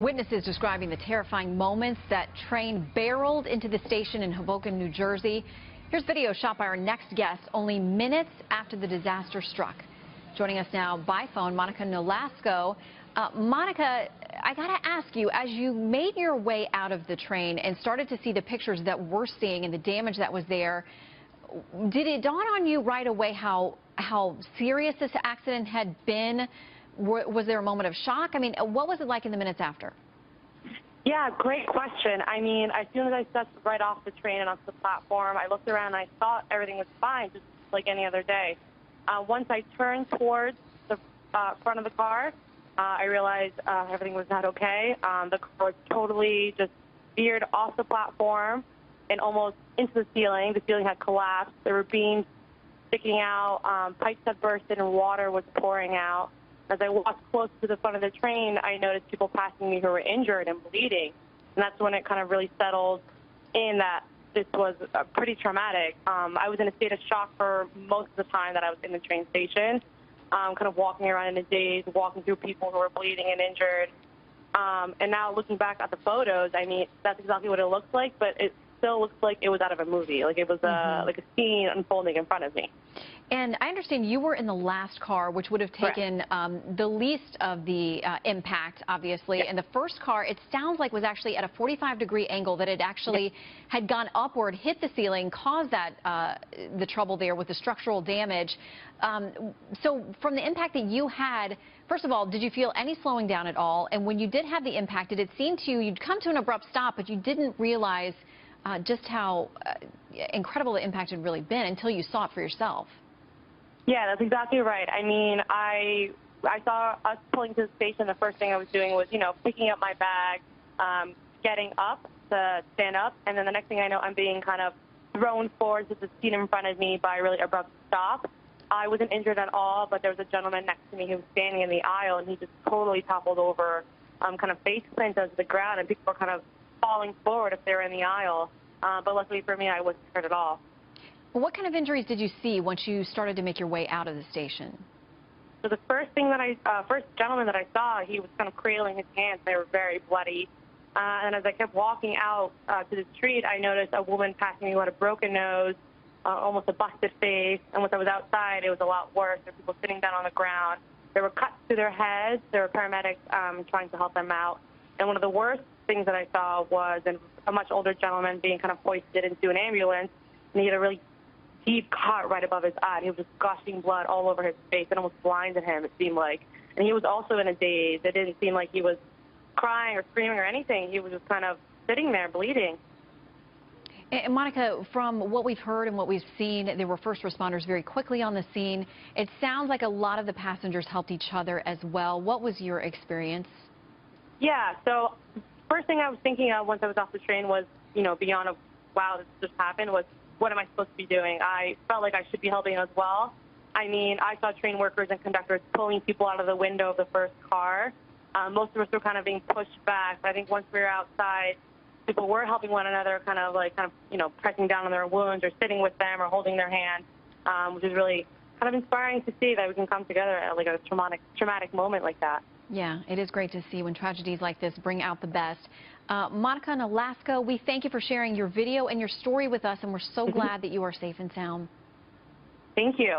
Witnesses describing the terrifying moments that train barreled into the station in Hoboken, New Jersey. Here's video shot by our next guest only minutes after the disaster struck. Joining us now by phone, Monica Nolasco. Monica, I got to ask you, as you made your way out of the train and started to see the pictures that we're seeing and the damage that was there, did it dawn on you right away how serious this accident had been? Was there a moment of shock? I mean, what was it like in the minutes after? Yeah, great question. I mean, as soon as I stepped right off the train and onto the platform, I looked around and I thought everything was fine, just like any other day. Once I turned towards the front of the car, I realized everything was not okay. The car was totally just veered off the platform and almost into the ceiling. The ceiling had collapsed. There were beams sticking out. Pipes had bursted and water was pouring out. As I walked close to the front of the train, I noticed people passing me who were injured and bleeding. And that's when it kind of really settled in that this was pretty traumatic. I was in a state of shock for most of the time that I was in the train station, kind of walking around in a daze, walking through people who were bleeding and injured. And now looking back at the photos, I mean, that's exactly what it looks like, but it still looks like it was out of a movie, like it was like a scene unfolding in front of me. And I understand you were in the last car, which would have taken the least of the impact, obviously. Yep. And the first car, it sounds like, was actually at a 45-degree angle, that it actually had gone upward, hit the ceiling, caused that the trouble there with the structural damage. So from the impact that you had, first of all, did you feel any slowing down at all? And when you did have the impact, did it seem to you, you'd come to an abrupt stop, but you didn't realize just how incredible the impact had really been until you saw it for yourself? Yeah, that's exactly right. I mean, I saw us pulling to the station. The first thing I was doing was, picking up my bag, getting up to stand up, and then the next thing I know, I'm being kind of thrown forward to the seat in front of me by a really abrupt stop. I wasn't injured at all, but there was a gentleman next to me who was standing in the aisle, and he just totally toppled over, kind of face planted to the ground, and people were kind of falling forward if they were in the aisle. But luckily for me, I wasn't hurt at all. Well, what kind of injuries did you see once you started to make your way out of the station? So the first gentleman that I saw, he was kind of cradling his hands. They were very bloody. And as I kept walking out to the street, I noticed a woman passing me who had a broken nose, almost a busted face. And once I was outside, it was a lot worse. There were people sitting down on the ground. There were cuts to their heads. There were paramedics trying to help them out. And one of the worst things that I saw was a much older gentleman being kind of hoisted into an ambulance, and he had a really deep cut right above his eye. He was just gushing blood all over his face. It almost blinded him, it seemed like. And he was also in a daze. It didn't seem like he was crying or screaming or anything. He was just kind of sitting there bleeding. And Monica, from what we've heard and what we've seen, there were first responders very quickly on the scene. It sounds like a lot of the passengers helped each other as well. What was your experience? Yeah, so first thing I was thinking of once I was off the train was, beyond a wow, this just happened, was what am I supposed to be doing? I felt like I should be helping as well. I mean, I saw train workers and conductors pulling people out of the window of the first car. Most of us were kind of being pushed back. I think once we were outside, people were helping one another, kind of pressing down on their wounds or sitting with them or holding their hand, which is really kind of inspiring to see that we can come together at like a traumatic moment like that. Yeah, it is great to see when tragedies like this bring out the best. Monica Nolasco, we thank you for sharing your video and your story with us, and we're so glad that you are safe and sound. Thank you.